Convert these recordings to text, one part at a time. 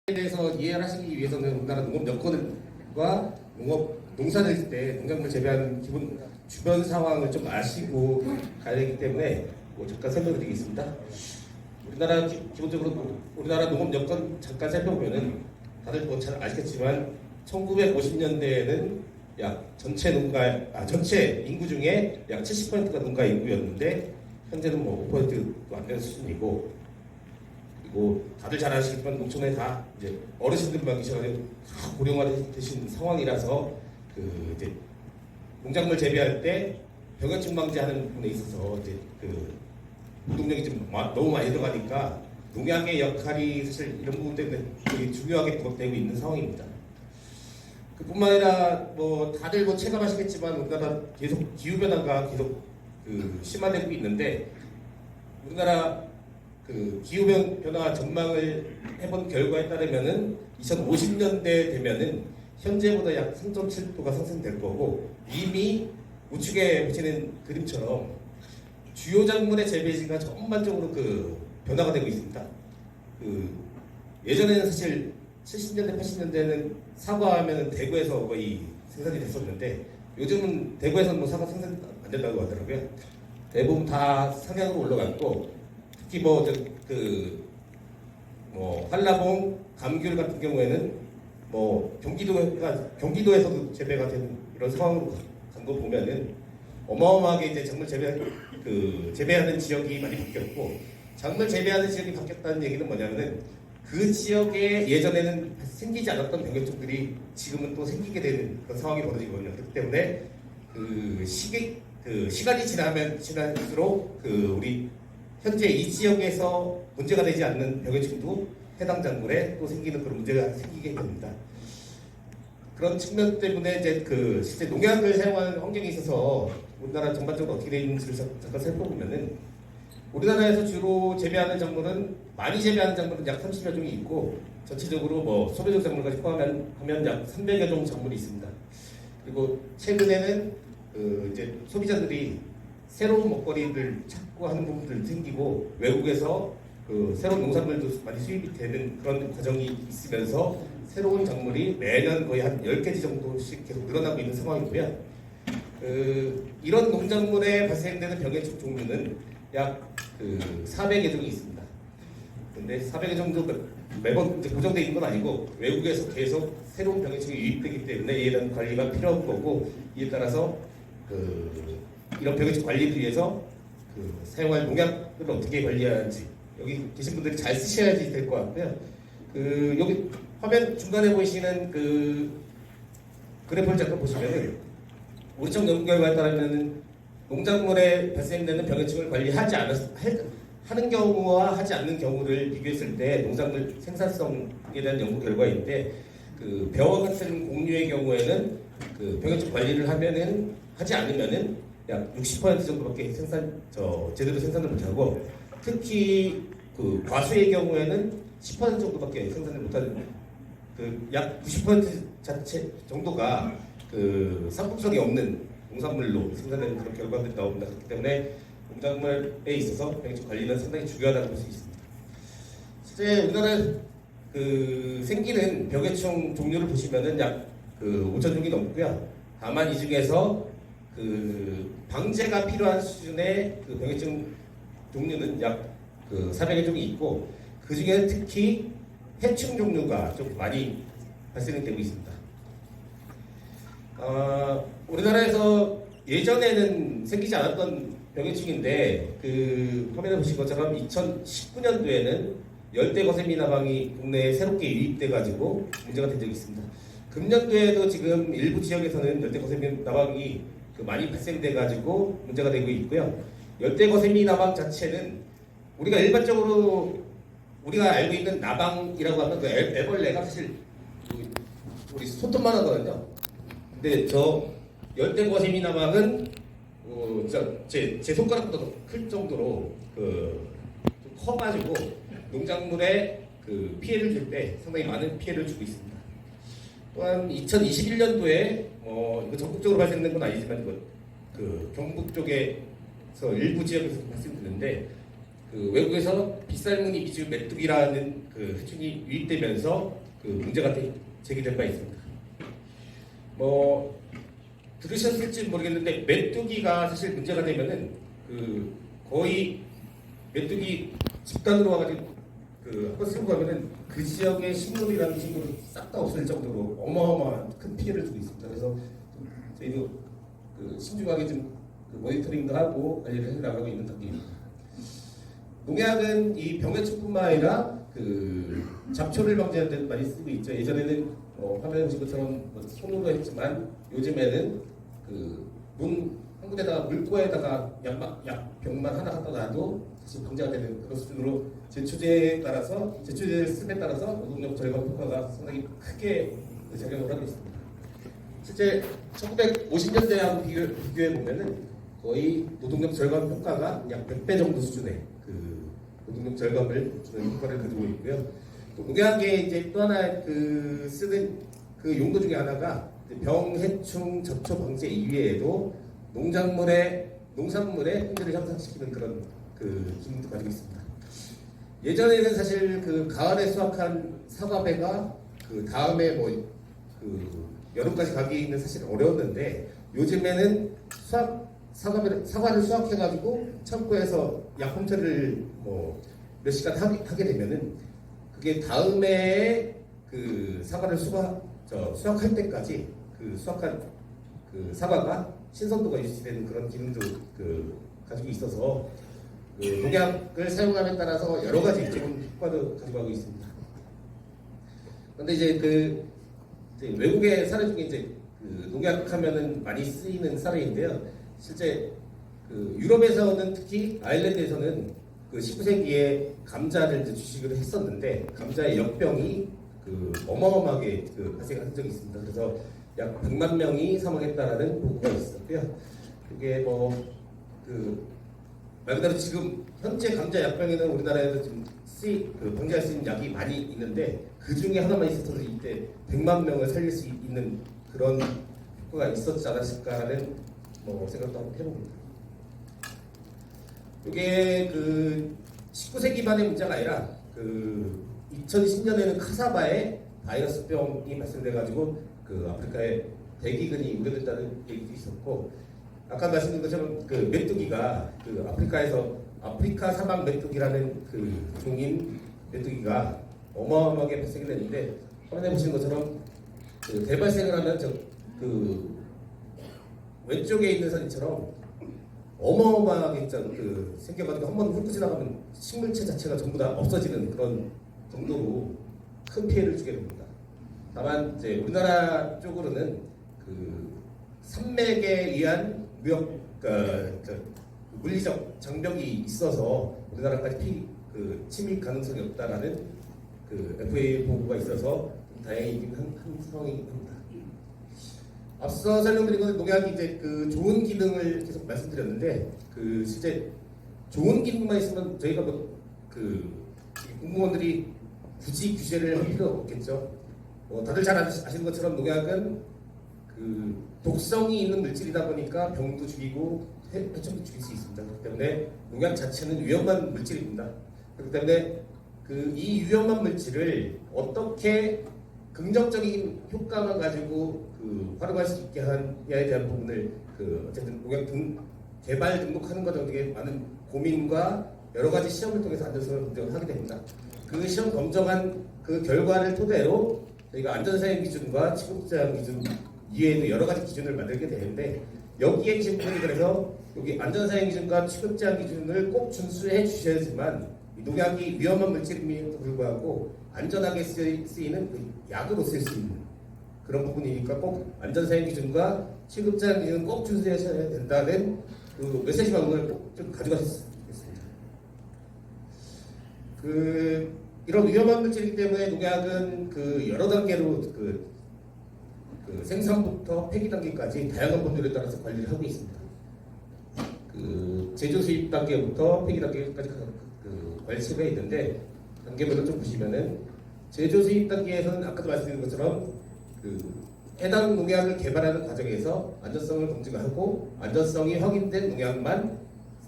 대해서 이해를 하시기 위해서는 우리나라 농업 여건과 농사를 할 때 농작물 재배하는 기본 주변 상황을 좀 아시고 가야 되기 때문에 잠깐 설명드리겠습니다. 기본적으로 우리나라 농업 여건 잠깐 살펴보면은 다들 잘 아시겠지만 1950년대에는 전체 인구 중에 약 70%가 농가 인구였는데 현재는 5%도 안 되는 수준이고, 그리고 다들 잘 아시겠지만 농촌에 다 이제 어르신들만 계셔가지고 다 고령화되신 상황이라서 이제 농작물 재배할 때 병해충 방지하는 부분에 있어서 이제 노동력이 좀 너무 많이 들어가니까 농약의 역할이 사실 이런 부분 때문에 되게 중요하게 부각되고 있는 상황입니다. 그뿐만 아니라 다들 체감하시겠지만 우리나라 계속 기후 변화가 계속 심화되고 있는데, 우리나라 기후 변화 전망을 해본 결과에 따르면은 2050년대 되면은 현재보다 약 3.7도가 상승될 거고, 이미 우측에 보시는 그림처럼 주요 작물의 재배지가 전반적으로 변화가 되고 있습니다. 예전에는 사실 70년대, 80년대는 사과하면은 대구에서 거의 생산이 됐었는데, 요즘은 대구에서는 사과 생산 안 된다고 하더라고요. 대부분 다 상향으로 올라갔고, 특히 한라봉, 감귤 같은 경우에는 경기도에서도 재배가 된 이런 상황으로 간 거 보면은 어마어마하게 이제 작물 재배하는 지역이 많이 바뀌었고, 작물 재배하는 지역이 바뀌었다는 얘기는 뭐냐면은 그 지역에 예전에는 생기지 않았던 병해충들이 지금은 또 생기게 되는 그런 상황이 벌어지거든요. 그렇기 때문에 시간이 지날수록 우리 현재 이 지역에서 문제가 되지 않는 병해충도 해당 작물에 또 생기는 그런 문제가 생기게 됩니다. 그런 측면 때문에 이제 실제 농약을 사용하는 환경에 있어서 우리나라 전반적으로 어떻게 되어 있는지를 잠깐 살펴보면은, 우리나라에서 주로 재배하는 작물은, 많이 재배하는 작물은 약 30여 종이 있고, 전체적으로 소비적 작물까지 포함하면 약 300여 종 작물이 있습니다. 그리고 최근에는 이제 소비자들이 새로운 먹거리를 찾고 하는 부분들이 생기고, 외국에서 새로운 농산물도 많이 수입이 되는 그런 과정이 있으면서 새로운 작물이 매년 거의 한 10개지 정도씩 계속 늘어나고 있는 상황이고요. 이런 농작물에 발생되는 병해충 종류는 약 400여 종이 있습니다. 근데 400여 정도 매번 이제 고정되어 있는 건 아니고, 외국에서 계속 새로운 병해충이 유입되기 때문에 이에 대한 관리가 필요한 거고, 이에 따라서 이런 병해충 관리를 위해서 사용할 농약을 어떻게 관리해야 하는지 여기 계신 분들이 잘 쓰셔야지 될 것 같고요. 여기 화면 중간에 보이시는 그래프를 잠깐 보시면은, 우리 쪽 연구 결과에 따르면 농작물에 발생되는 병해충을 관리하지 하는 경우와 하지 않는 경우를 비교했을 때 농작물 생산성에 대한 연구 결과인데, 벼와 같은 곡류의 경우에는 병해충 관리를 하지 않으면은 약 60% 정도밖에 제대로 생산을 못하고, 특히 과수의 경우에는 10% 정도밖에 생산을 못하는, 약 90% 자체 정도가 상품성이 없는 농산물로 생산되는 그런 결과들이 나옵니다. 그렇기 때문에 농작물에 있어서 병해충 관리는 상당히 중요하다고 볼 수 있습니다. 실제 우리나라에 생기는 병해충 종류를 보시면은 약 5천 종이 넘고요. 다만 이 중에서 방제가 필요한 수준의 병해충 종류는 약 400여 종이 있고, 그 중에 특히 해충 종류가 좀 많이 발생이 되고 있습니다. 우리나라에서 예전에는 생기지 않았던 병해충인데, 화면에 보신 것처럼 2019년도에는 열대거세미나방이 국내에 새롭게 유입돼가지고 문제가 된 적이 있습니다. 금년도에도 지금 일부 지역에서는 열대거세미나방이 많이 발생돼가지고 문제가 되고 있고요. 열대거세미나방 자체는 우리가 일반적으로 우리가 알고 있는 나방이라고 하면 애벌레가 사실 우리 손톱만 하거든요. 근데 저 열대거세미나방은 제 손가락보다 더 클 정도로 좀 커가지고 농작물에 피해를 줄 때 상당히 많은 피해를 주고 있습니다. 또한 2021년도에 이거 전국적으로 발생된 건 아니지만 경북 쪽에서 일부 지역에서 발생되는데, 그 외국에서 빗살무늬 미주 메뚜기라는 그 해충이 유입되면서 그 문제가 제기된 바 있습니다. 뭐 들으셨을지 모르겠는데 메뚜기가 사실 문제가 되면은 그 거의 메뚜기 집단으로 와가지고 그 한번 쓰고 가면은 그 지역의 식물이라는 식물이 싹 다 없을 정도로 어마어마한 큰 피해를 주고 있습니다. 그래서 저희도 그 신중하게 좀 그 모니터링도 하고 관리를 해 나가고 있는 단계입니다. 농약은 이 병해충뿐만 아니라 그 잡초를 방지하는 데 많이 쓰고 있죠. 예전에는 화면에 보신 것처럼 손으로 했지만 요즘에는 그 문 한 군데다가 물고에다가 약병만 하나 갖다 놔도 사실 방지가 되는 그런 수준으로 제초제를 쓰에 따라서 노동력 절감 효과가 상당히 크게 작용을 하고 있습니다. 실제 1950년대하고 비교해 보면은 거의 노동력 절감 효과가 약 100배 정도 수준의 그 노동력 절감을 주는 효과를 가지고 있고요. 또 농약에 이제 또 하나 그 쓰는 그 용도 중에 하나가 병, 해충, 잡초 방제 이외에도 농산물의 품질을 향상시키는 그런 그 기능도 가지고 있습니다. 예전에는 사실 그 가을에 수확한 사과배가 그 다음에 뭐 그 여름까지 가기는 사실 어려웠는데 요즘에는 사과를 수확해가지고 창고에서 약품 처리를 뭐 몇 시간 하게 되면은 그게 다음에 그 사과를 수확할 때까지 그 수확한 그 사과가 신선도가 유지되는 그런 기능도 그 가지고 있어서 그 농약을 사용함에 따라서 여러 가지 좋은 효과도 가지고 가고 있습니다. 그런데 이제 외국의 사례 중에 이제 그 농약하면은 많이 쓰이는 사례인데요. 실제 그 유럽에서는 특히 아일랜드에서는 그 19세기에 감자를 이제 주식을 했었는데 감자의 역병이 그 어마어마하게 그 발생한 적이 있습니다. 그래서 약 100만 명이 사망했다라는 보고가 있었고요. 그게 뭐 말 그대로 지금 현재 감자 약병에는 우리나라에서 지금 방지할 수 있는 약이 많이 있는데 그 중에 하나만 있어서 이때 100만 명을 살릴 수 있는 그런 효과가 있었지 않았을까라는 뭐 생각도 한번 해봅니다. 이게 그 19세기 반의 문제가 아니라 그 2010년에는 카사바에 바이러스병이 발생돼가지고 그 아프리카에 대기근이 우려됐다는 얘기도 있었고 아까 말씀드린 것처럼 그 메뚜기가 그 아프리카 사막 메뚜기라는 그 종인 메뚜기가 어마어마하게 발생이 됐는데 화면에 보시는 것처럼 그 대발생을 하면 그 왼쪽에 있는 사진처럼 어마어마하게 그 생겨가지고 한번 훑고 지나가면 식물체 자체가 전부 다 없어지는 그런 정도로 큰 피해를 주게 됩니다. 다만 이제 우리나라 쪽으로는 그 산맥에 의한 물리적 장벽이 있어서 우리나라까지 침입 가능성이 없다라는 그 FA 보고가 있어서 다행이긴 한 상황이긴 합니다. 앞서 설명드린 것은 농약이 이제 그 좋은 기능을 계속 말씀드렸는데 그 실제 좋은 기능만 있으면 저희가 공무원들이 굳이 규제를 할 필요가 없겠죠. 다들 잘 아시는 것처럼 농약은 그 독성이 있는 물질이다 보니까 병도 죽이고 해충도 죽일 수 있습니다. 그렇기 때문에 농약 자체는 위험한 물질입니다. 그렇기 때문에 이 위험한 물질을 어떻게 긍정적인 효과만 가지고 활용할 수 있게 하냐에 대한 부분을 어쨌든 농약 개발 등록하는 것 등의 많은 고민과 여러 가지 시험을 통해서 안전성을 검증을 하게 됩니다. 그 시험 검증한 그 결과를 토대로 저희가 안전사용 기준과 취급사용 기준 이외에도 여러 가지 기준을 만들게 되는데 여기에 계신 분이 그래서 여기 안전사용 기준과 취급제한 기준을 꼭 준수해 주셔야지만 농약이 위험한 물질임에도 불구하고 안전하게 쓰이는 약으로 쓸 수 있는 그런 부분이니까 꼭 안전사용 기준과 취급제한 기준을 꼭 준수하셔야 된다는 그 메시지 방송을 꼭 좀 가져가셨으면 좋겠습니다. 이런 위험한 물질이기 때문에 농약은 여러 단계로 생산부터 폐기 단계까지 다양한 법률에 따라서 관리를 하고 있습니다. 제조 수입 단계부터 폐기 단계까지 관리체가 있는데 단계별로 좀 보시면은 제조 수입 단계에서는 아까도 말씀드린 것처럼 해당 농약을 개발하는 과정에서 안전성을 검증하고 안전성이 확인된 농약만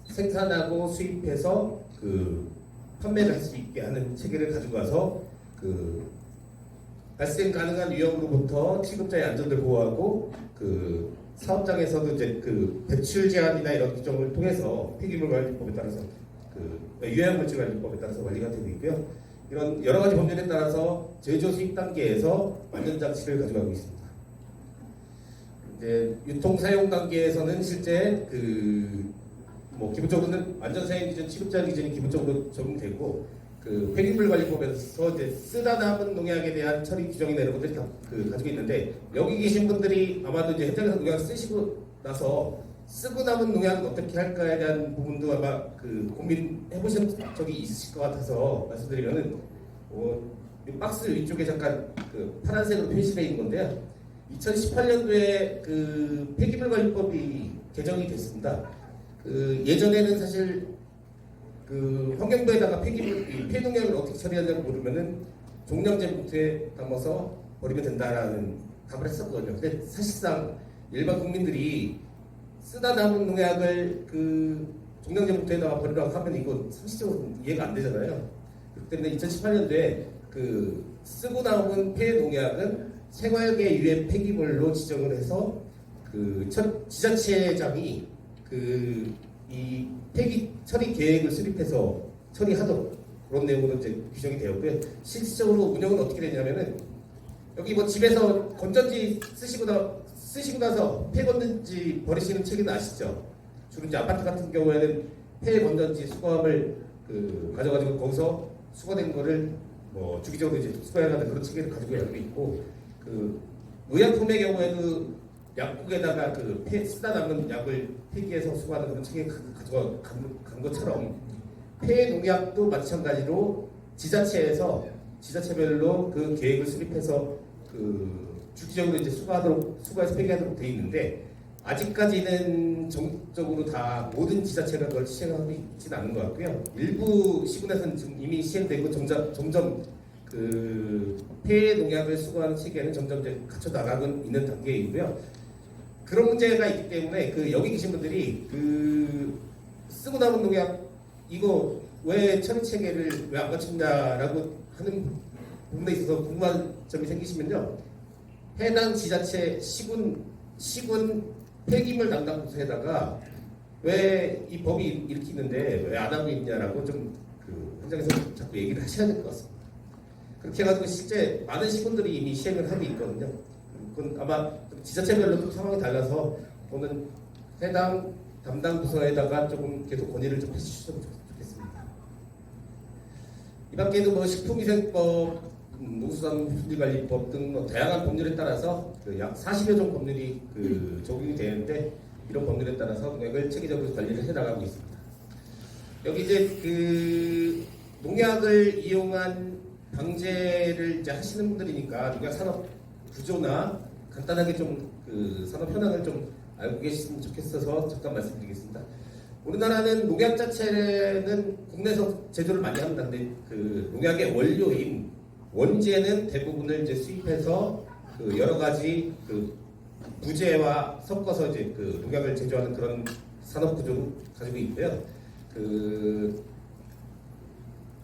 생산하고 수입해서 그 판매를 할 수 있게 하는 체계를 가지고 와서 그 발생 가능한 위험으로부터 취급자의 안전을 보호하고 그 사업장에서도 이제 그 배출 제한이나 이런 규정을 통해서 폐기물 관리법에 따라서 그 유해물질 관리법에 따라서 관리가 되고 있고요. 이런 여러 가지 법률에 따라서 제조 수입 단계에서 완전 장치를 가져가고 있습니다. 이제 유통 사용 단계에서는 실제 그 뭐 기본적으로는 완전 사용 기준, 취급자 기준이 기본적으로 적용되고 그 폐기물 관리법에서 이제 쓰다 남은 농약에 대한 처리 규정이나 이런 것들이 그 가지고 있는데 여기 계신 분들이 아마도 이제 현장에서 농약 쓰시고 나서 쓰고 남은 농약은 어떻게 할까에 대한 부분도 아마 그 고민해 보신 적이 있으실 것 같아서 말씀드리면은 이 박스 위쪽에 잠깐 그 파란색으로 표시되어 있는 건데요. 2018년도에 그 폐기물 관리법이 개정이 됐습니다. 그 예전에는 사실 그 환경부에다가 폐농약을 어떻게 처리하냐고 물으면은 종량제 봉투에 담아서 버리면 된다라는 답을 했었거든요. 근데 사실상 일반 국민들이 쓰다 남은 농약을 그 종량제 봉투에다가 버리라고 하면 이거 상식적으로 이해가 안 되잖아요. 그렇기 때문에 2018년도에 그 쓰고 남은 폐농약은 생활계 유해 폐기물로 지정을 해서 그 지자체장이 그 이 폐기 처리 계획을 수립해서 처리하도록 그런 내용으로 이제 규정이 되었고요. 실질적으로 운영은 어떻게 되냐면은 여기 뭐 집에서 건전지 쓰시고 나서 폐 건전지 버리시는 체계는 아시죠? 주로 이제 아파트 같은 경우에는 폐 건전지 수거함을 그 가져가지고 거기서 수거된 거를 뭐 주기적으로 이제 수거해가는 그런 체계를 가지고 있고 그 의약품의 경우에도 약국에다가 그 쓰다 남은 약을 폐기해서 수거하는 그런 체계 가져간 것처럼 폐 농약도 마찬가지로 지자체별로 그 계획을 수립해서 그 주기적으로 이제 수거해서 폐기하도록 돼 있는데 아직까지는 전국적으로 다 모든 지자체가 그걸 시행하고 있지는 않은 것 같고요. 일부 시군에서는 지금 이미 시행되고 점점 그 폐 농약을 수거하는 체계는 점점 이제 갖춰 나가고 있는 단계이고요. 그런 문제가 있기 때문에 그 여기 계신 분들이 그 쓰고 남은 농약 이거 왜 처리 체계를 왜 안 갖춘다라고 하는 부분에 있어서 궁금한 점이 생기시면요. 해당 지자체 시군 폐기물 담당 부서에다가 왜 이 법이 이렇게 있는데 왜 안 하고 있냐라고 좀 그 현장에서 자꾸 얘기를 하셔야 될 것 같습니다. 그렇게 해가지고 실제 많은 시군들이 이미 시행을 하고 있거든요. 그건 아마 지자체별로 상황이 달라서 오늘 해당 담당 부서에다가 조금 계속 건의를 좀 해주셨으면 좋겠습니다. 이 밖에도 뭐 식품위생법, 농수산물관리법 등 뭐 다양한 법률에 따라서 그 약 40여 종 법률이 그 적용이 되는데 이런 법률에 따라서 농약을 체계적으로 관리를 해나가고 있습니다. 여기 이제 그 농약을 이용한 방제를 이제 하시는 분들이니까 농약 산업 구조나 간단하게 좀 그 산업 현황을 좀 알고 계시면 좋겠어서 잠깐 말씀드리겠습니다. 우리나라는 농약 자체는 국내에서 제조를 많이 합니다. 근데 그 농약의 원료인 원재는 대부분을 이제 수입해서 그 여러 가지 그 부재와 섞어서 이제 그 농약을 제조하는 그런 산업 구조를 가지고 있고요. 그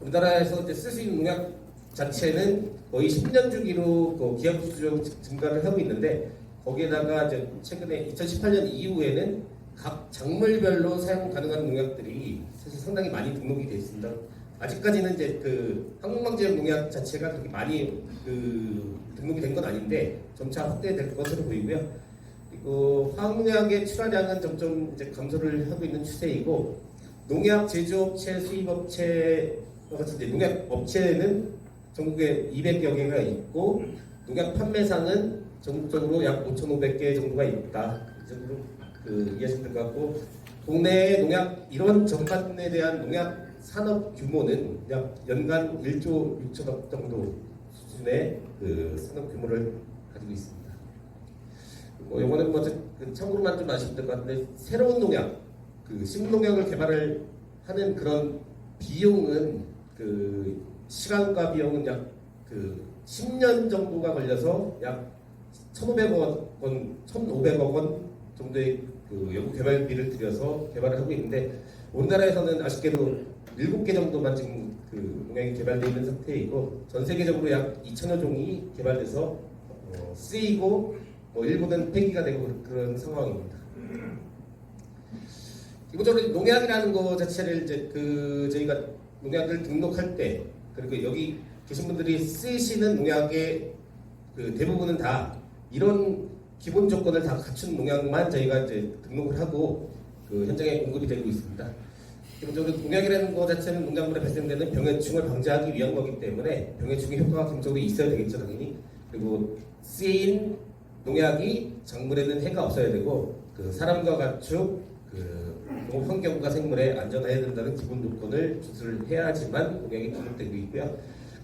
우리나라에서 이제 쓸 수 있는 농약 자체는 거의 10년 주기로 그 기합 수준으로 증가를 하고 있는데 거기에다가 이제 최근에 2018년 이후에는 각 작물별로 사용 가능한 농약들이 사실 상당히 많이 등록이 되어 있습니다. 아직까지는 이제 그 항목망제약 농약 자체가 그렇게 많이 그 등록이 된 건 아닌데 점차 확대될 것으로 보이고요. 그리고 화학농약의 출하량은 점점 이제 감소를 하고 있는 추세이고 농약 제조업체, 수입업체와 같이 이제 농약 업체는 전국에 200여 개가 있고 농약 판매상은 전국적으로 약 5,500개 정도가 있다. 이 정도로 그 이해하시면 될 것 같고 국내 농약 이런 전반에 대한 농약 산업 규모는 약 연간 1조 6천억 정도 수준의 그 산업 규모를 가지고 있습니다. 뭐 이거는 뭐 참고로만 좀 아시면 될 것 같은데 새로운 농약, 그 식물농약을 개발을 하는 그런 비용은 그 시간과 비용은 약 그 10년 정도가 걸려서 약 1,500억 원 정도의 그 연구 개발비를 들여서 개발을 하고 있는데 우리나라에서는 아쉽게도 7개 정도만 지금 그 농약이 개발되어 있는 상태이고 전 세계적으로 약 2천여 종이 개발돼서 쓰이고 뭐 일부는 폐기가 되고 그런 상황입니다. 기본적으로 농약이라는 거 자체를 이제 저희가 농약을 등록할 때 그리고 여기 계신 분들이 쓰시는 농약의 그 대부분은 다 이런 기본 조건을 다 갖춘 농약만 저희가 이제 등록을 하고 그 현장에 공급이 되고 있습니다. 기본적으로 농약이라는 것 자체는 농작물에 발생되는 병해충을 방지하기 위한 거기 때문에 병해충의 효과가 기본적으로 있어야 되겠죠, 당연히. 그리고 쓰인 농약이 작물에는 해가 없어야 되고 그 사람과 가축, 그 농업 환경과 생물에 안전해야 된다는 기본 조건을 준수를 해야지만 농약이 등록되고 있고요.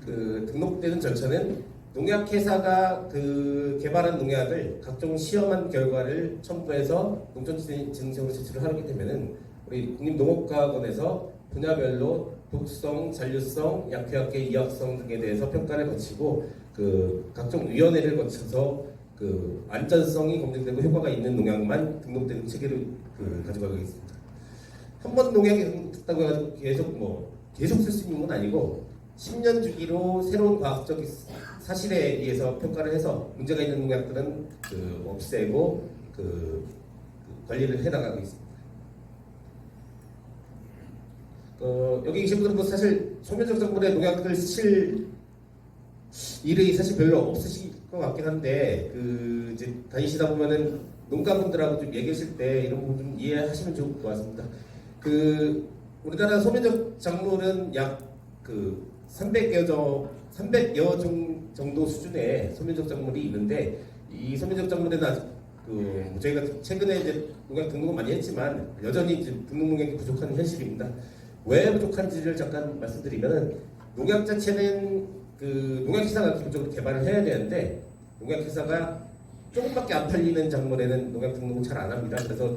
그 등록되는 절차는 농약회사가 그 개발한 농약을 각종 시험한 결과를 첨부해서 농촌진흥청으로 제출을 하게 되면은 우리 국립농업과학원에서 분야별로 독성, 잔류성, 약효약계, 이학성 등에 대해서 평가를 거치고 그 각종 위원회를 거쳐서 그 안전성이 검증되고 효과가 있는 농약만 등록되는 체계를 가져가고 있습니다. 한 번 농약이 등록됐다고 해가지고 계속 쓸 수 있는 건 아니고 10년 주기로 새로운 과학적 사실에 의해서 평가를 해서 문제가 있는 농약들은 없애고 관리를 해나가고 있습니다. 여기 계신 분들은 사실 소면적 작물에 농약을 쓰실 일이 사실 별로 없으실 것 같긴 한데 이제 다니시다 보면은 농가분들하고 좀 얘기하실 때 이런 부분 좀 이해하시면 좋을 것 같습니다. 우리나라 소면적 작물은 약 300여 종 정도 수준의 소면적 작물이 있는데 이 소면적 작물에는 아직 저희가 최근에 이제 농약 등록을 많이 했지만 여전히 이제 등록 농약이 부족한 현실입니다. 왜 부족한지를 잠깐 말씀드리면 농약 자체는 농약회사가 기본적으로 개발을 해야 되는데 농약회사가 조금밖에 안 팔리는 작물에는 농약 등록을 잘 안 합니다. 그래서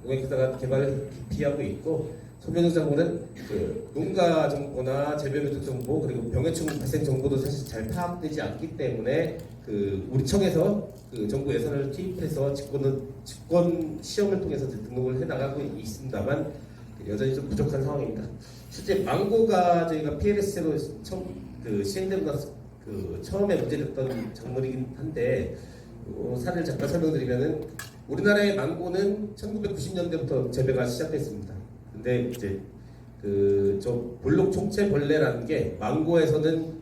농약회사가 개발을 기피하고 있고 소면적 작물은 농가 정보나 재배면적 정보 그리고 병해충 발생 정보도 사실 잘 파악되지 않기 때문에 우리 청에서 정부 예산을 투입해서 직권 시험을 통해서 등록을 해 나가고 있습니다만 여전히 좀 부족한 상황입니다. 실제 망고가 저희가 PLS제로 시행되고 나서 처음에 문제됐던 작물이긴 한데 사례를 잠깐 설명드리면은 우리나라의 망고는 1990년대부터 재배가 시작됐습니다. 근데 이제 저 볼록 총체벌레라는 게 망고에서는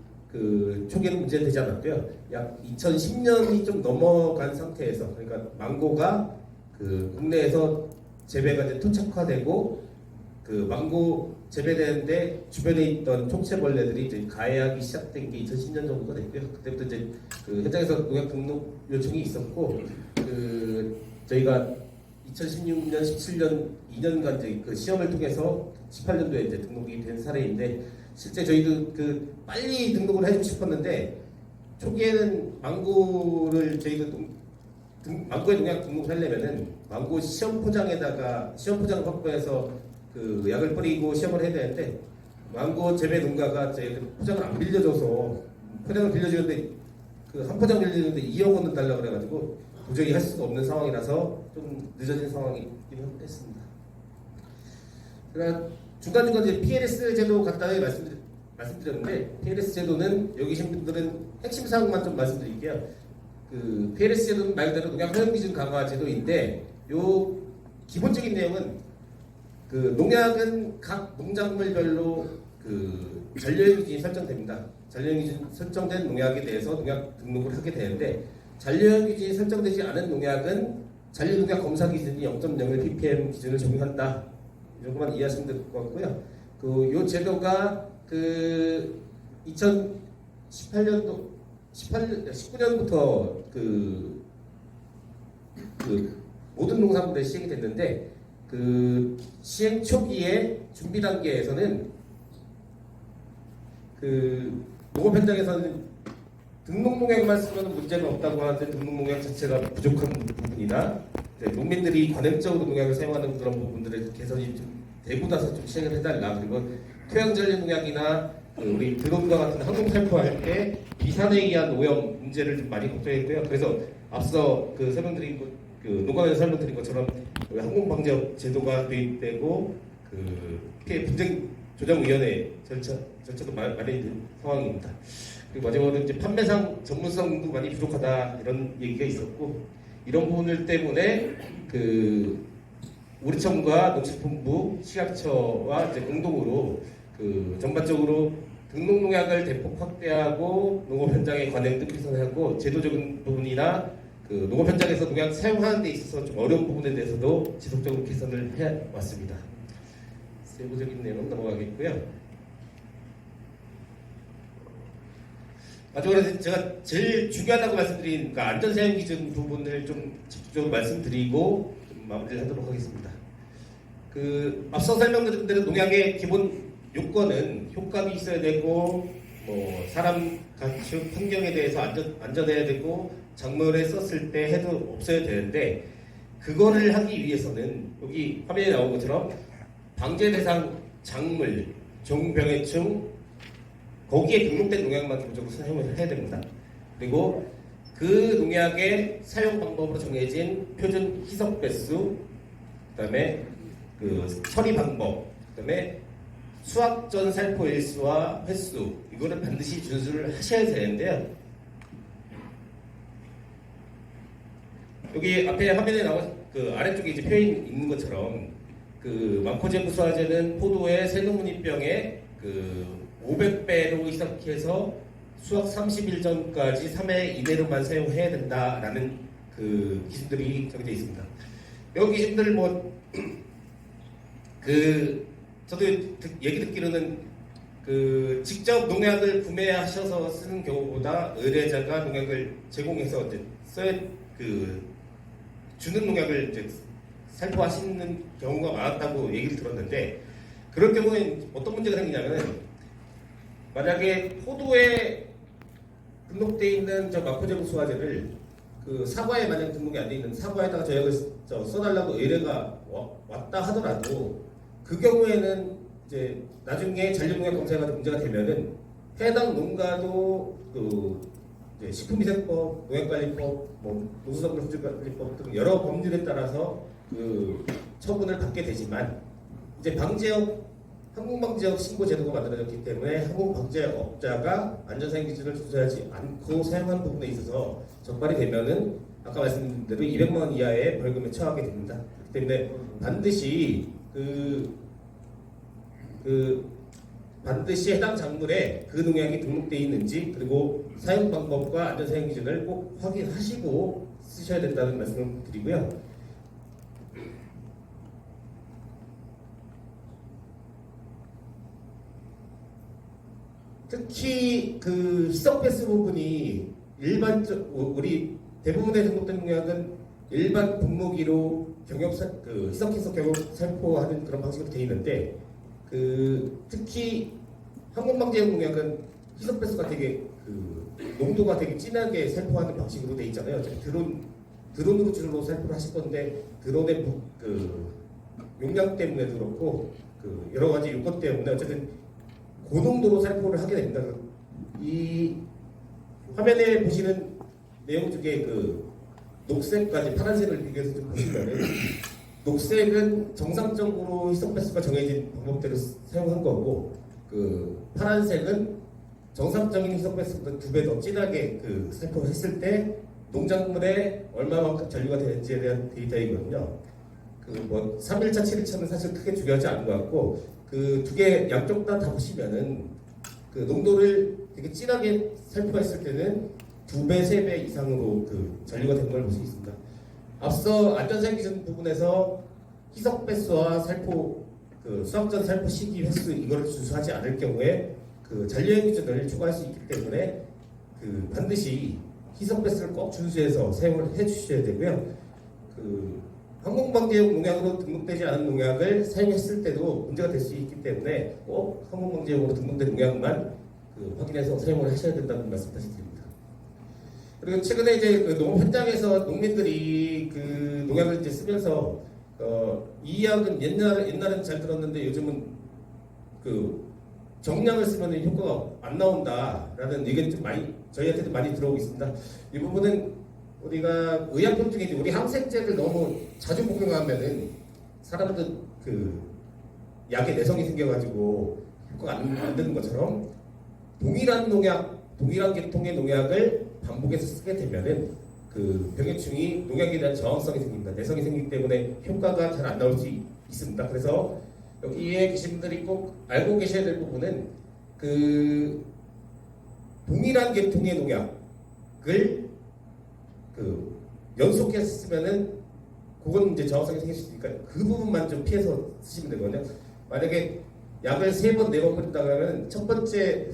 초기에는 문제는 되지 않았고요. 약 2010년이 좀 넘어간 상태에서 그러니까 망고가 국내에서 재배가 이제 토착화되고 망고 재배되는데 주변에 있던 총체벌레들이 이제 가해하기 시작된 게 2010년 정도가 됐고요. 그때부터 이제 현장에서 농약 등록 요청이 있었고 저희가 2016년, 17년 2년간 이제 시험을 통해서 18년도에 이제 등록이 된 사례인데 실제 저희도 빨리 등록을 해주고 싶었는데 초기에는 망고를 저희가 망고에 농약 등록을 하려면은 망고 시험 포장을 확보해서 약을 뿌리고 시험을 해야 되는데 망고 재배 농가가 저희한테 포장을 안 빌려줘서 포장을 빌려주는데 한 포장 빌려주는데 2억 원을 달라고 그래가지고 도저히 할 수가 없는 상황이라서 좀 늦어진 상황이긴 했습니다. 그러니까 중간중간 이제 PLS 제도 간단히 말씀드렸는데 PLS 제도는 여기 계신 분들은 핵심 사항만 좀 말씀드릴게요. PLS 제도는 말 그대로 농약 허용 기준 강화 제도인데 요 기본적인 내용은 농약은 각 농작물별로 잔류형 기준이 설정됩니다. 잔류형 기준 설정된 농약에 대해서 농약 등록을 하게 되는데 잔류형 기준이 설정되지 않은 농약은 잔류 농약 검사 기준이 0.01 ppm 기준을 적용한다. 이 정도만 이해하시면 될 것 같고요. 요 제도가 19년부터 모든 농산물에 시행이 됐는데 시행 초기에 준비 단계에서는 농업 현장에서는 등록 농약만 쓰면 문제가 없다고 하는데 등록 농약 자체가 부족한 부분이나 농민들이 관행적으로 농약을 사용하는 그런 부분들의 개선이 좀 되고 나서 좀 시행을 해달라. 그리고 토양전류 농약이나 우리 드론과 같은 항공 살포할 때 비산에 의한 오염 문제를 좀 많이 걱정했고요. 그래서 앞서 설명드린 농가에서 설명드린 것처럼 항공 방제 제도가 도입되고 피해 분쟁 조정위원회 절차도 마련된 상황입니다. 그리고 마지막으로 이제 판매상 전문성도 많이 부족하다 이런 얘기가 있었고, 이런 부분들 때문에 그 우리청과 농식품부, 식약처와 이제 공동으로 그 전반적으로 등록 농약을 대폭 확대하고 농업 현장의 관행도 개선하고 제도적인 부분이나 그 농업 현장에서 농약 사용하는 데 있어서 좀 어려운 부분에 대해서도 지속적으로 개선을 해 왔습니다. 세부적인 내용 넘어가겠고요. 마지막으로 제가 제일 중요하다고 말씀드린 그러니까 안전사용 기준 부분을 좀 집중적으로 말씀드리고 좀 마무리를 하도록 하겠습니다. 그 앞서 설명드린 대로 농약의 기본 요건은 효과도 있어야 되고 뭐 사람 가축 환경에 대해서 안전해야 되고 작물에 썼을 때 해도 없어야 되는데, 그거를 하기 위해서는 여기 화면에 나온 것처럼 방제 대상 작물, 종병해충 거기에 등록된 농약만 기본적으로 사용을 해야 됩니다. 그리고 그 농약의 사용 방법으로 정해진 표준 희석 배수, 그다음에 그 처리 방법, 그다음에 수확 전 살포 일수와 횟수, 이거를 반드시 준수를 하셔야 되는데요. 여기 앞에 화면에 나온 그 아래쪽에 이제 표현 있는 것처럼 그 마코제브 수화제는 포도의 새노무니병에 그 500배로 희석해서 수확 30일 전까지 3회 이내로만 사용해야 된다라는 그 기준들이 정해져 있습니다. 여기 기준들을 저도 얘기 듣기로는 그 직접 농약을 구매하셔서 쓰는 경우보다 의뢰자가 농약을 제공해서 이제 주는 농약을 이제 살포하시는 경우가 많았다고 얘기를 들었는데, 그럴 경우에 어떤 문제가 생기냐면, 만약에 포도에 등록되어 있는 저 마코제브 수화제를 그 사과에 만약 등록이 안 돼 있는 사과에다가 저약을 써달라고 의뢰가 왔다 하더라도, 그 경우에는 이제 나중에 잔류농약 검사가 문제가 되면은 해당 농가도 그 식품위생법, 농약관리법, 농수산물 등 여러 법률에 따라서 그 처분을 받게 되지만, 이제 항공방지역 신고 제도가 만들어졌기 때문에 항공방지업자가 안전사용 기준을 준수하지 않고 사용한 부분에 있어서 적발이 되면은 아까 말씀드린 대로 200만 원 이하의 벌금에 처하게 됩니다. 그렇기 때문에 반드시 해당 작물에 그 농약이 등록되어 있는지, 그리고 사용 방법과 안전사용 기준을 꼭 확인하시고 쓰셔야 된다는 말씀을 드리고요. 특히 그 희석 배수 부분이 우리 대부분의 등록된 농약은 일반 분무기로 희석해서 경영 살포하는 그런 방식으로 되어 있는데, 특히 항공방지용 농약은 희석 배수가 되게 농도가 되게 진하게 살포하는 방식으로 되어 있잖아요. 드론으로 주로 살포를 하실 건데, 드론의 용량 때문에도 그렇고 여러 가지 요건 때문에 어쨌든 고농도로 살포를 하게 됩니다. 이 화면에 보시는 내용 중에 녹색까지 파란색을 비교해서 좀 보시면은, 녹색은 정상적으로 희석 배수가 정해진 방법대로 사용한 거고, 파란색은 정상적인 희석 배수보다 2배 더 진하게 살포를 했을 때 농작물에 얼마만큼 잔류가 되는지에 대한 데이터이거든요. 3일차, 7일차는 사실 크게 중요하지 않은 것 같고, 두 개 양쪽 다 보시면은 농도를 되게 진하게 살포했을 때는 2배, 3배 이상으로 잔류가 되는 걸 볼 수 있습니다. 앞서 안전사용 기준 부분에서 희석 배수와 살포, 수확 전 살포 시기 횟수 이거를 준수하지 않을 경우에 잔류형 기준을 초과할 수 있기 때문에 반드시 희석 배수를 꼭 준수해서 사용을 해주셔야 되고요. 항공방지용 농약으로 등록되지 않은 농약을 사용했을 때도 문제가 될 수 있기 때문에 꼭 항공방지용으로 등록된 농약만 확인해서 사용을 하셔야 된다는 말씀 다시 드립니다. 그리고 최근에 이제 농업 현장에서 농민들이 농약을 이제 쓰면서 이 약은 옛날엔 잘 들었는데 요즘은 정량을 쓰면 효과가 안 나온다라는 의견이 좀 저희한테도 많이 들어오고 있습니다. 이 부분은 우리가 의약품 중에 우리 항생제를 너무 자주 복용하면은 사람들 약에 내성이 생겨가지고 효과가 안 되는 것처럼 동일한 농약, 동일한 계통의 농약을 반복해서 쓰게 되면은 그 병해충이 농약에 대한 저항성이 생깁니다. 내성이 생기기 때문에 효과가 잘 안 나올 수 있습니다. 그래서 여기에 계신 분들이 꼭 알고 계셔야 될 부분은 그 동일한 계통의 농약을 그 연속해서 쓰면은 그건 이제 저항성이 생길 수 있으니까 그 부분만 좀 피해서 쓰시면 되거든요. 만약에 약을 3번, 4번 뿌린다 그러면 첫 번째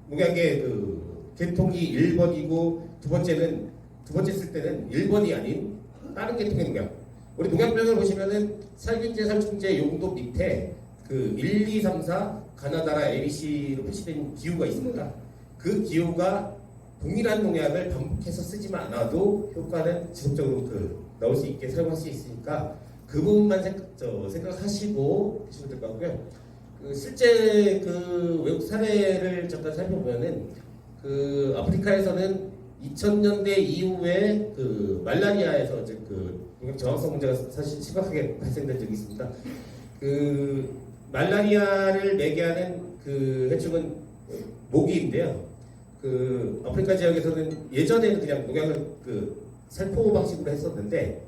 농약의 그 계통이 1번이고 두 번째 쓸 때는 1번이 아닌 다른 계통의 농약. 우리 농약병을 보시면은 살균제, 살충제 용도 밑에 그 1, 2, 3, 4 가나다라 ABC로 표시된 기호가 있습니다. 그 기호가 동일한 농약을 반복해서 쓰지만 않아도 효과는 지속적으로 나올 수 있게 사용할 수 있으니까 그 부분만 생각하시고 계시면 될 것 같고요. 그 실제 그 외국 사례를 잠깐 살펴보면은 그 아프리카에서는 2000년대 이후에 그 말라리아에서 이제 그 농약 저항성 문제가 사실 심각하게 발생된 적이 있습니다. 그 말라리아를 매개하는 그 해충은 모기인데요. 그 아프리카 지역에서는 예전에는 그냥 농약을 그 살포 방식으로 했었는데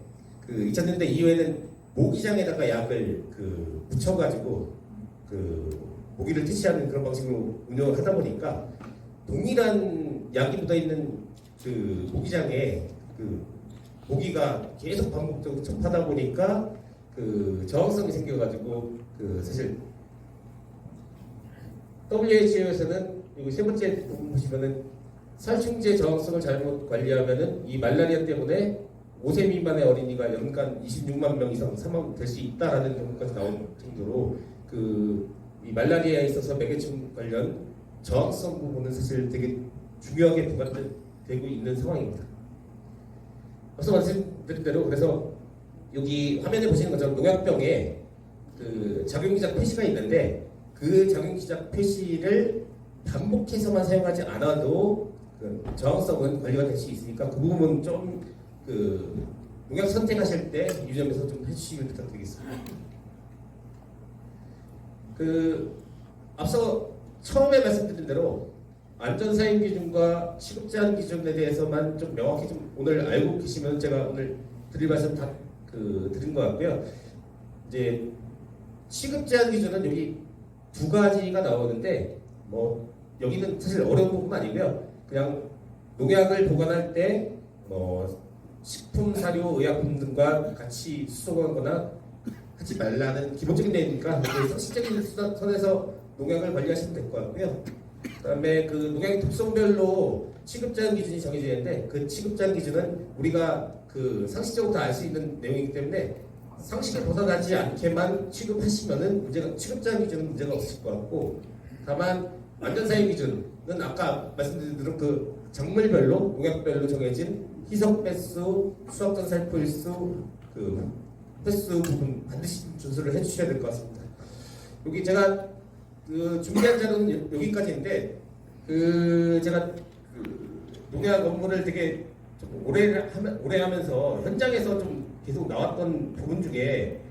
그 2000년대 이후에는 모기장에다가 약을 그 묻혀가지고 그 모기를 퇴치하는 그런 방식으로 운영을 하다 보니까 동일한 약이 묻어 있는 그 모기장에 그 모기가 계속 반복적으로 접하다 보니까 그 저항성이 생겨가지고 그 사실 WHO에서는 여기 세 번째 부분 보시면은 살충제 저항성을 잘못 관리하면은 이 말라리아 때문에 5세 미만의 어린이가 연간 26만 명 이상 사망될 수 있다라는 경우까지 나온 정도로 그 이 말라리아에 있어서 매개충 관련 저항성 부분은 사실 되게 중요하게 부각되고 있는 상황입니다. 앞서 말씀드린 대로 그래서 여기 화면에 보시는 것처럼 농약병에 그 작용기작 표시가 있는데 그 작용기작 표시를 반복해서만 사용하지 않아도 그 저항성은 관리가 될 수 있으니까 그 부분은 좀 그 농약 선택하실 때 이 점에서 좀 해주시길 부탁드리겠습니다. 그 앞서 처음에 말씀드린 대로 안전사용 기준과 취급 제한 기준에 대해서만 좀 명확히 좀 오늘 알고 계시면 제가 오늘 드릴 말씀 다 드린 것 같고요. 이제 취급 제한 기준은 여기 두 가지가 나오는데 뭐 여기는 사실 어려운 부분 아니고요. 그냥 농약을 보관할 때 식품, 사료, 의약품 등과 같이 수송하거나 하지 말라는 기본적인 내용이니까 상식적인 선에서 농약을 관리하시면 될 것 같고요. 그다음에 그 농약의 특성별로 취급 제한 기준이 정해지는데 그 취급 제한 기준은 우리가 그 상식적으로 다 알 수 있는 내용이기 때문에 상식을 벗어나지 않게만 취급하시면은 취급 제한 기준은 문제가 없을 것 같고 다만 안전사용 기준은 아까 말씀드린 대로 그 작물별로 농약별로 정해진 희석 횟수, 수확전 살포 일수, 그 횟수 부분 반드시 준수를 해주셔야 될 것 같습니다. 여기 제가 그 준비한 자료는 여기까지인데 그 제가 그 농약 업무를 되게 좀 오래 하면서 현장에서 좀 계속 나왔던 부분 중에